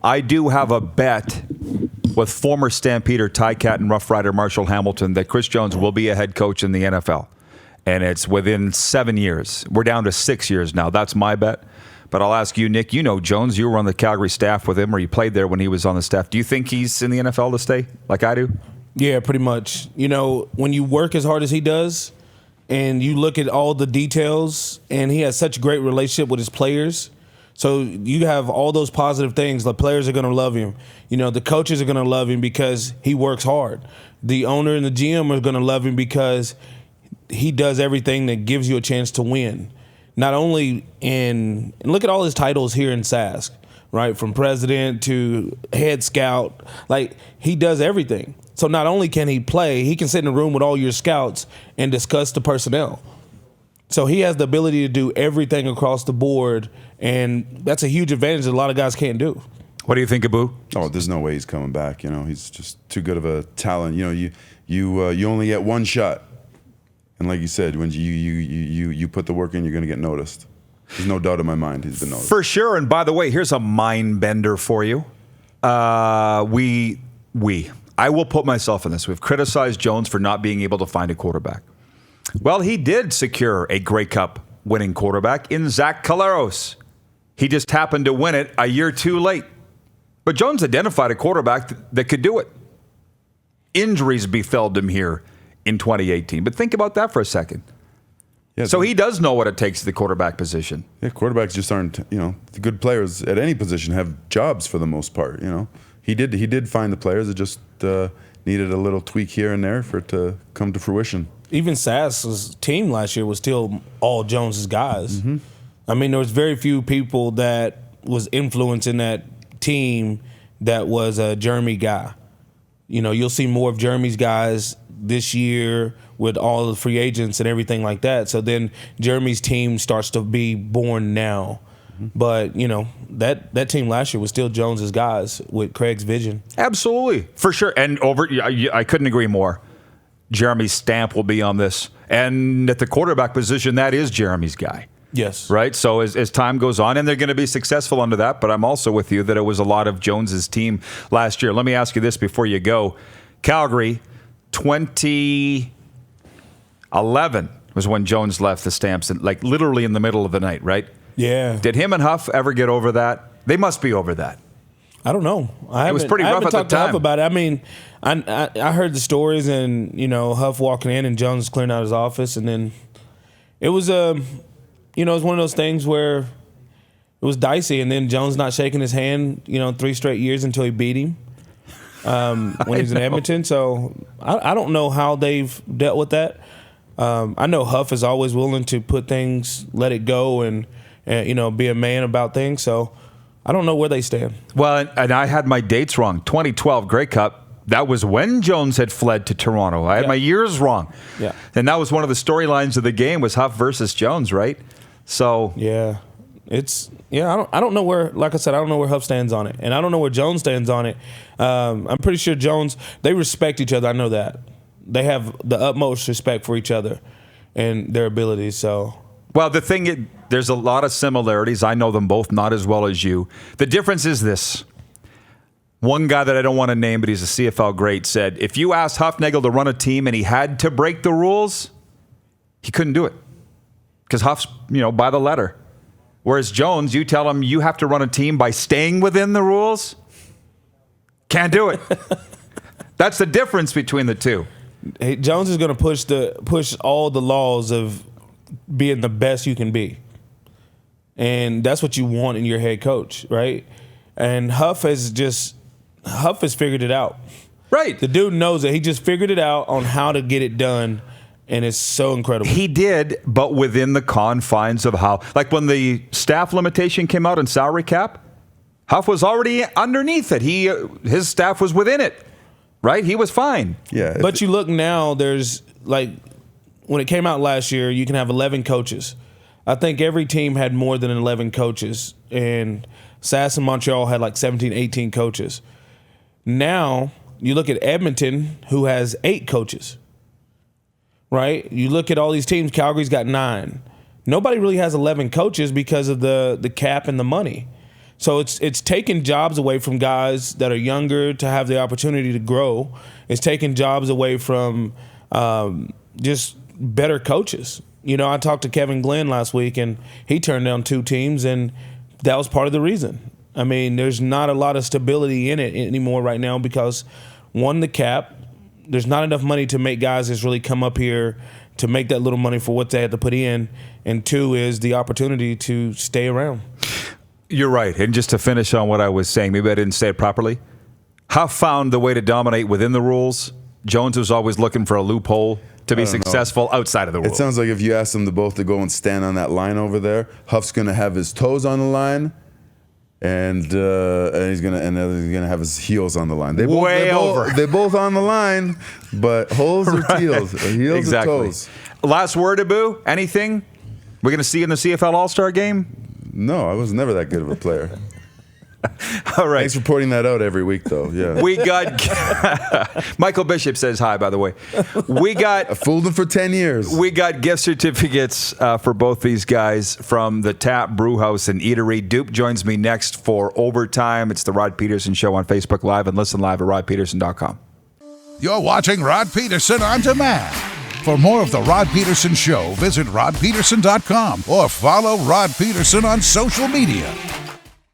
I do have a bet with former Stampeder, Ticat, and Rough Rider Marshall Hamilton that Chris Jones will be a head coach in the NFL. And it's within 7 years. We're down to 6 years now. That's my bet. But I'll ask you, Nick, you know Jones. You were on the Calgary staff with him, or you played there when he was on the staff. Do you think he's in the NFL to stay, like I do? Yeah, pretty much. You know, when you work as hard as he does and you look at all the details, and he has such a great relationship with his players, so you have all those positive things. The players are going to love him. You know, the coaches are going to love him because he works hard. The owner and the GM are going to love him because he does everything that gives you a chance to win. Not only and look at all his titles here in Sask, right? From president to head scout. Like, he does everything. So not only can he play, he can sit in a room with all your scouts and discuss the personnel. So he has the ability to do everything across the board, and that's a huge advantage that a lot of guys can't do. What do you think, Abu? Oh, there's no way he's coming back. You know, he's just too good of a talent. You know, you only get one shot. And like you said, when you put the work in, you're going to get noticed. There's no doubt in my mind he's been noticed. For sure. And by the way, here's a mind bender for you. I will put myself in this. We've criticized Jones for not being able to find a quarterback. Well, he did secure a Grey Cup winning quarterback in Zach Caleros. He just happened to win it a year too late. But Jones identified a quarterback that could do it. Injuries befell him here in 2018. But think about that for a second. Yeah, so he does know what it takes to the quarterback position. Yeah, quarterbacks just aren't, you know, the good players at any position have jobs for the most part, you know. He did find the players. It just needed a little tweak here and there for it to come to fruition. Even Sass's team last year was still all Jones's guys. Mm-hmm. I mean, there was very few people that was influencing that team that was a Jeremy guy. You know, you'll see more of Jeremy's guys this year with all the free agents and everything like that. So then Jeremy's team starts to be born now. Mm-hmm. But, you know, that team last year was still Jones's guys with Craig's vision. Absolutely. For sure. And I couldn't agree more. Jeremy's stamp will be on this. And at the quarterback position, that is Jeremy's guy. Yes. Right? So as time goes on, and they're going to be successful under that, but I'm also with you that it was a lot of Jones's team last year. Let me ask you this before you go. Calgary, 2011 was when Jones left the Stamps, like literally in the middle of the night, right? Yeah. Did him and Huff ever get over that? They must be over that. I don't know. It was pretty rough at the talked to time. Huff about it. I mean, I heard the stories, and you know, Huff walking in and Jones clearing out his office, and then it was it was one of those things where it was dicey, and then Jones not shaking his hand, 3 straight years until he beat him when he was in Edmonton. So I don't know how they've dealt with that. I know Huff is always willing to put things, let it go, and be a man about things. So I don't know where they stand. Well, and I had my dates wrong. 2012 Grey Cup. That was when Jones had fled to Toronto. I had my years wrong. Yeah. And that was one of the storylines of the game was Huff versus Jones, right? So yeah, I don't know where. Like I said, I don't know where Huff stands on it, and I don't know where Jones stands on it. I'm pretty sure Jones. They respect each other. I know that they have the utmost respect for each other and their abilities. So. Well, there's a lot of similarities. I know them both not as well as you. The difference is this. One guy that I don't want to name, but he's a CFL great, said, if you asked Huffnagel to run a team and he had to break the rules, he couldn't do it. Because Huff's, by the letter. Whereas Jones, you tell him you have to run a team by staying within the rules, can't do it. That's the difference between the two. Hey, Jones is going to push all the laws of being the best you can be. And that's what you want in your head coach, right? And Huff has figured it out. Right. The dude knows it. He just figured it out on how to get it done, and it's so incredible. He did, but within the confines of how, like when the staff limitation came out in salary cap, Huff was already underneath it. His staff was within it, right? He was fine. Yeah. But you look now, there's when it came out last year, you can have 11 coaches. I think every team had more than 11 coaches, and Sass and Montreal had 17, 18 coaches. Now, you look at Edmonton, who has 8 coaches, right? You look at all these teams, Calgary's got 9. Nobody really has 11 coaches because of the cap and the money. So it's taking jobs away from guys that are younger to have the opportunity to grow. It's taking jobs away from just better coaches. You know, I talked to Kevin Glenn last week, and he turned down 2 teams, and that was part of the reason. I mean, there's not a lot of stability in it anymore right now because, one, the cap. There's not enough money to make guys just really come up here to make that little money for what they had to put in. And 2 is the opportunity to stay around. You're right. And just to finish on what I was saying, maybe I didn't say it properly. Huff found the way to dominate within the rules. Jones was always looking for a loophole to be successful outside of the rules. It sounds like if you ask them both to go and stand on that line over there, Huff's going to have his toes on the line, and he's gonna have his heels on the line. They're both on the line, but holes or heels or toes. Last word, Abu? Anything we're going to see in the CFL All-Star game? No, I was never that good of a player. All right. Thanks for pointing that out every week, though. Yeah. We got Michael Bishop says hi, by the way. I fooled him for 10 years. We got gift certificates for both these guys from the Tap Brew House and Eatery. Dupe joins me next for Overtime. It's the Rod Pedersen Show on Facebook Live, and listen live at rodpedersen.com. You're watching Rod Pedersen On Demand. For more of the Rod Pedersen Show, visit rodpedersen.com or follow Rod Pedersen on social media.